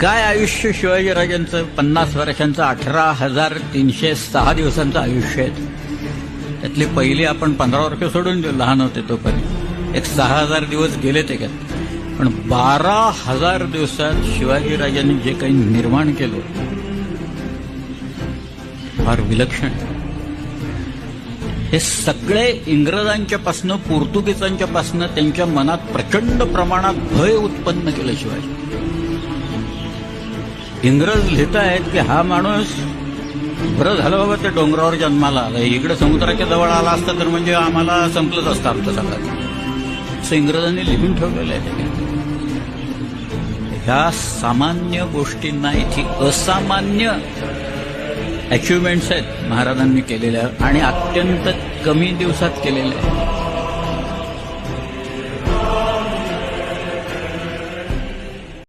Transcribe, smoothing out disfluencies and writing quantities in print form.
काय आयुष्य शिवाजीराजांचं 50 वर्षांचं 18,306 दिवसांचं आयुष्य आहे. त्यातले पहिले आपण 15 वर्ष सोडून देऊ, लहान होते तोपर्यंत एक 6,000 दिवस गेले त्याच्यात. पण 12,000 दिवसात शिवाजीराजांनी जे काही निर्माण केलं फार विलक्षण. हे सगळे इंग्रजांच्यापासनं पोर्तुगीजांच्यापासनं त्यांच्या मनात प्रचंड प्रमाणात भय उत्पन्न केलं शिवाजी. इंग्रज लिहित आहेत की हा माणूस बरं झालं बाबा ते डोंगरावर जन्माला आला, इकडे समुद्राच्या जवळ आला असता तर म्हणजे आम्हाला संपलंच असतं आमचं सगळं, असं इंग्रजांनी लिहून ठेवलेलं आहे. ह्या सामान्य गोष्टींना इथे असामान्य अचिव्हमेंट्स आहेत महाराजांनी केलेल्या आणि अत्यंत कमी दिवसात केलेल्या आहेत.